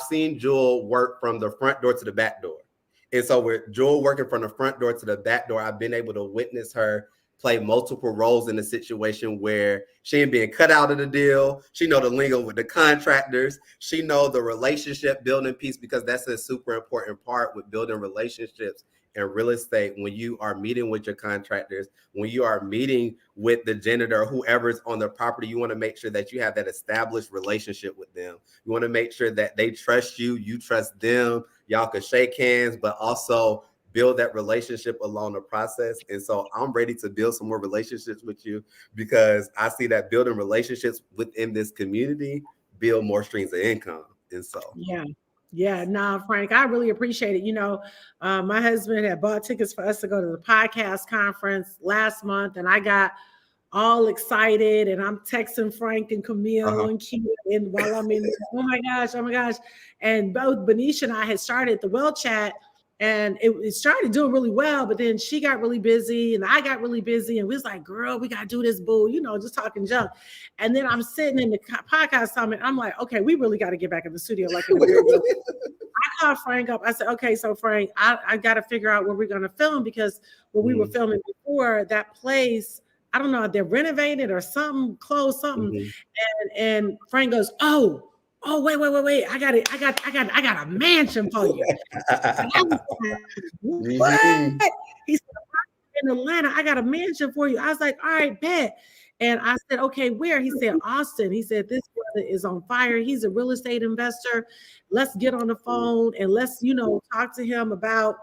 I've seen Jewel work from the front door to the back door. And so with Jewel working from the front door to the back door, I've been able to witness her play multiple roles in a situation where she ain't being cut out of the deal. She know the lingo with the contractors. She know the relationship building piece, because that's a super important part with building relationships in real estate. When you are meeting with your contractors, when you are meeting with the janitor or whoever's on the property, you want to make sure that you have that established relationship with them. You want to make sure that they trust you, you trust them. Y'all can shake hands, but also build that relationship along the process. And so I'm ready to build some more relationships with you, because I see that building relationships within this community build more streams of income. And so yeah, nah, Frank, I really appreciate it. My husband had bought tickets for us to go to the podcast conference last month, and I got all excited, and I'm texting Frank and Camille and Keith, and while I'm in, oh my gosh. And both Benicia and I had started the Well Chat, and it started doing really well, but then she got really busy and I got really busy, and we was like, girl, we got to do this, boo, just talking junk. And then I'm sitting in the podcast summit. I'm like, okay, we really got to get back in the studio. Like, I called Frank up. I said, okay, so Frank, I got to figure out where we're going to film, because when we were filming before, that place, I don't know, they're renovated or something, closed something. And Frank goes, oh, wait. I got a mansion for you. What? He said, in Atlanta, I got a mansion for you. I was like, all right, bet. And I said, okay, where? He said, Austin. He said, this brother is on fire. He's a real estate investor. Let's get on the phone and let's, talk to him about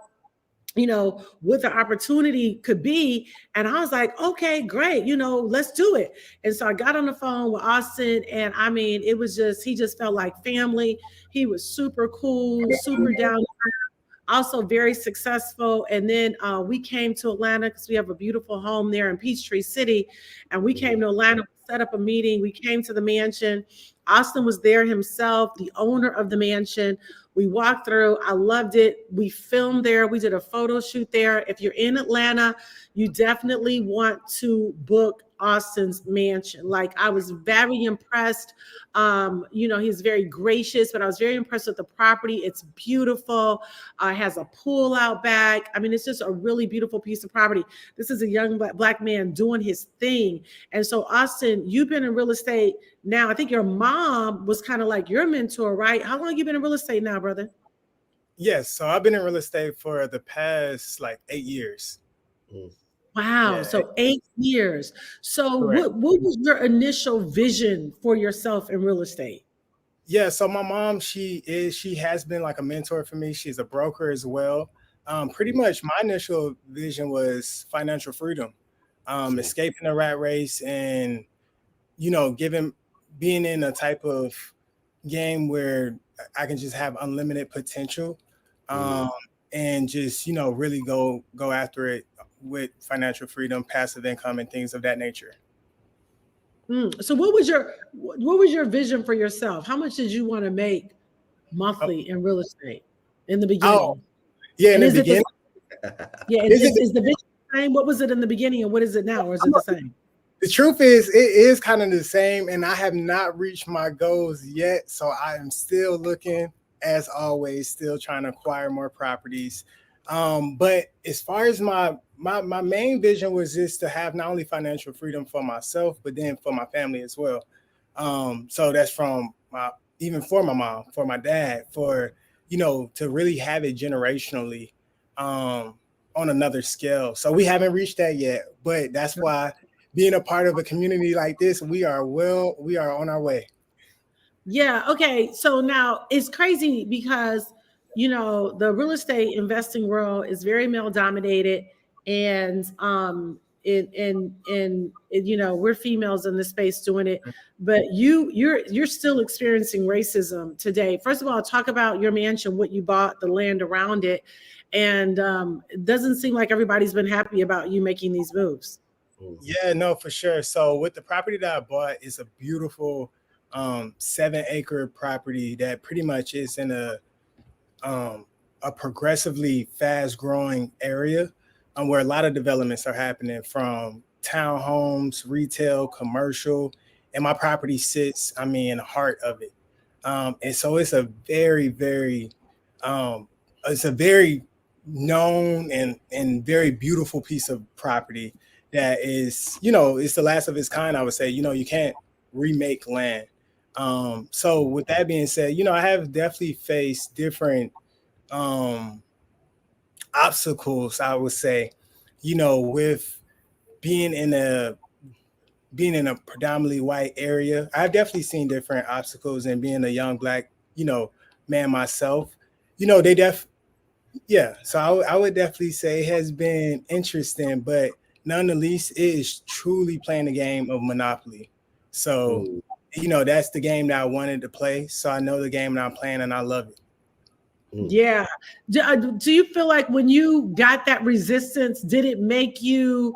what the opportunity could be. And I was like, okay, great. Let's do it. And so I got on the phone with Austin, and I mean, it was he just felt like family. He was super cool, super down to earth, also very successful. And then we came to Atlanta because we have a beautiful home there in Peachtree City. And we came to Atlanta, set up a meeting. We came to the mansion. Austin was there himself, the owner of the mansion. We walked through. I loved it. We filmed there. We did a photo shoot there. If you're in Atlanta, you definitely want to book Austin's mansion. Like, I was very impressed. He's very gracious, but I was very impressed with the property. It's beautiful. It has a pool out back. I mean, it's just a really beautiful piece of property. This is a young black man doing his thing. And so, Austin, you've been in real estate now. I think your mom was kind of like your mentor, right? How long have you been in real estate now, brother? Yes. So I've been in real estate for the past 8 years. Wow. Yeah. So 8 years. So what was your initial vision for yourself in real estate? Yeah. So my mom, she has been like a mentor for me. She's a broker as well. Pretty much my initial vision was financial freedom, escaping the rat race, and, being in a type of game where I can just have unlimited potential, and just, really go after it with financial freedom, passive income, and things of that nature. So what was your vision for yourself? How much did you want to make monthly in real estate in the beginning? In the beginning. Is the vision the same? What was it in the beginning and what is it now? Or is it the same? The truth is, it is kind of the same, and I have not reached my goals yet. So I am still looking, as always, still trying to acquire more properties. But as far as my main vision was just to have not only financial freedom for myself, but then for my family as well. So that's from even for my mom, for my dad, for, to really have it generationally on another scale. So we haven't reached that yet, but that's why being a part of a community like this, we are on our way. Yeah. Okay. So now it's crazy because, the real estate investing world is very male dominated, and we're females in this space doing it, but you're still experiencing racism today. First of all, talk about your mansion, what you bought, the land around it, and it doesn't seem like everybody's been happy about you making these moves. Yeah, no, for sure. So with the property that I bought, it's a beautiful 7-acre property that pretty much is in a progressively fast-growing area, where a lot of developments are happening, from townhomes, retail, commercial, and my property sits, in the heart of it. And so it's a very, very, it's a very known and very beautiful piece of property that is, it's the last of its kind. I would say, you can't remake land. So with that being said, I have definitely faced different obstacles, I would say, with being in a predominantly white area. I've definitely seen different obstacles, and being a young black, man myself, they yeah. So I would definitely say it has been interesting, but none the least, it is truly playing the game of Monopoly. So, that's the game that I wanted to play. So I know the game that I'm playing, and I love it. Yeah. Do you feel like when you got that resistance, did it make you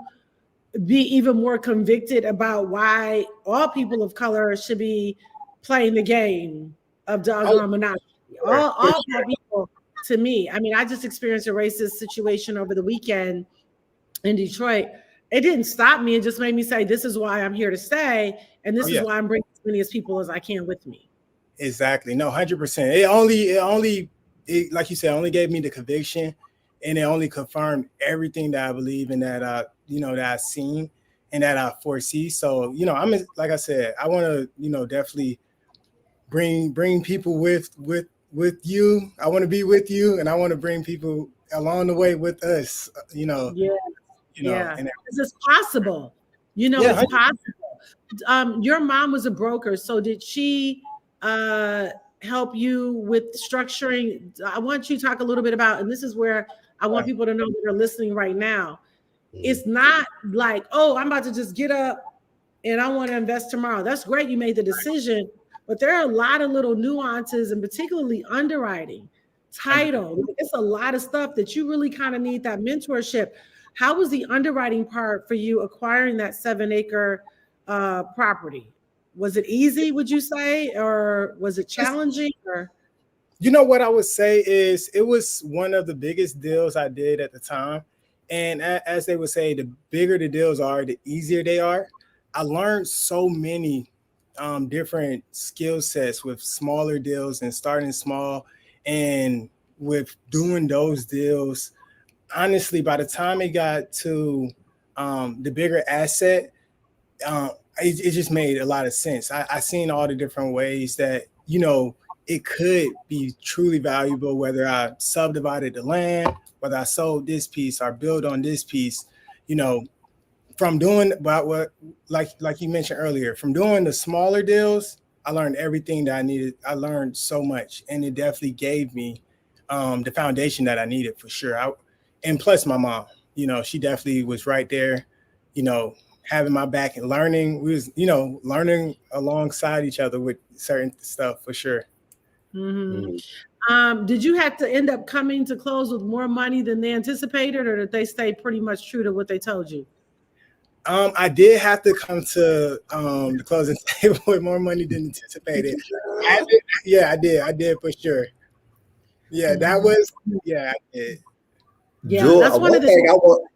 be even more convicted about why all people of color should be playing the game of doggone Monopoly? All black people, to me. I mean, I just experienced a racist situation over the weekend in Detroit. It didn't stop me. It just made me say, this is why I'm here to stay. And this is why I'm bringing as many as people as I can with me. Exactly. No, 100%. It like you said, only gave me the conviction, and it only confirmed everything that I believe in, that that I've seen and that I foresee. So, I'm, like I said, I want to, definitely bring people with you. I want to be with you, and I want to bring people along the way with us, Yeah. It's possible. It's possible. Your mom was a broker, so did she help you with structuring? I want you to talk a little bit about, and this is where I want people to know that are listening right now. It's not like, oh, I'm about to just get up and I want to invest tomorrow. That's great. You made the decision, but there are a lot of little nuances, and particularly underwriting, title. It's a lot of stuff that you really kind of need that mentorship. How was the underwriting part for you acquiring that 7-acre property? Was it easy, would you say, or was it challenging? Or what I would say is it was one of the biggest deals I did at the time. And as they would say, the bigger the deals are, the easier they are. I learned so many different skill sets with smaller deals and starting small. And with doing those deals, honestly, by the time it got to the bigger asset, it just made a lot of sense. I seen all the different ways that, it could be truly valuable, whether I subdivided the land, whether I sold this piece or build on this piece, from doing about what, like you mentioned earlier, from doing the smaller deals, I learned everything that I needed. I learned so much, and it definitely gave me the foundation that I needed for sure. And plus my mom, she definitely was right there, having my back and learning. We was, learning alongside each other with certain stuff for sure. Did you have to end up coming to close with more money than they anticipated, or did they stay pretty much true to what they told you? I did have to come to the closing table with more money than anticipated. I did for sure. Yeah, that was, I did. Yeah, Jewel, that's one of the.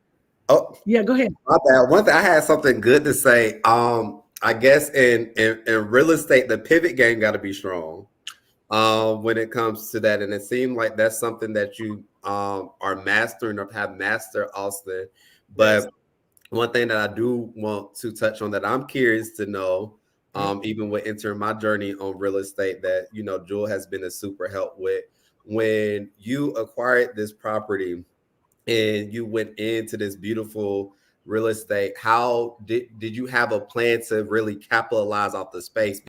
Yeah, go ahead. My bad. One thing, I had something good to say. I guess in real estate, the pivot game got to be strong when it comes to that, and it seemed like that's something that you are mastering or have mastered, Austin. But one thing that I do want to touch on that I'm curious to know, even with entering my journey on real estate, that Jewel has been a super help with. When you acquired this property and you went into this beautiful real estate, how did you have a plan to really capitalize off the space?